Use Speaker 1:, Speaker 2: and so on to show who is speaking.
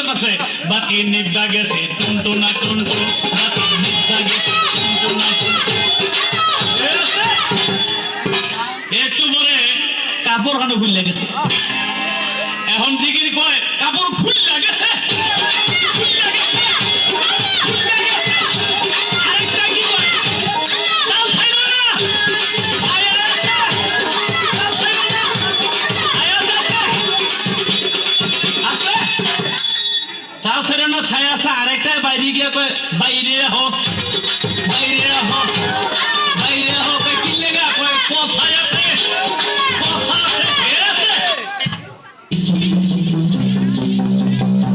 Speaker 1: সুন্দর আছে বাকি নিব্বা গেছে টুনটু না টুনটু বাকি নিব্বা গেছে টুনটু না টুনটু একটু পরে কাপড় খানো খুললে গেছে এখন জিগির কয় কাপড় খুললে গেছে আরেকটা কি কয় তাল ছাইরো না তাল ছাইরো না ছায়া আছে আরেকটা বাইরে গিয়ে কয় বাইরে হোক বাইরে হোক বাইরে হোক কি লেগা কয় কোথায়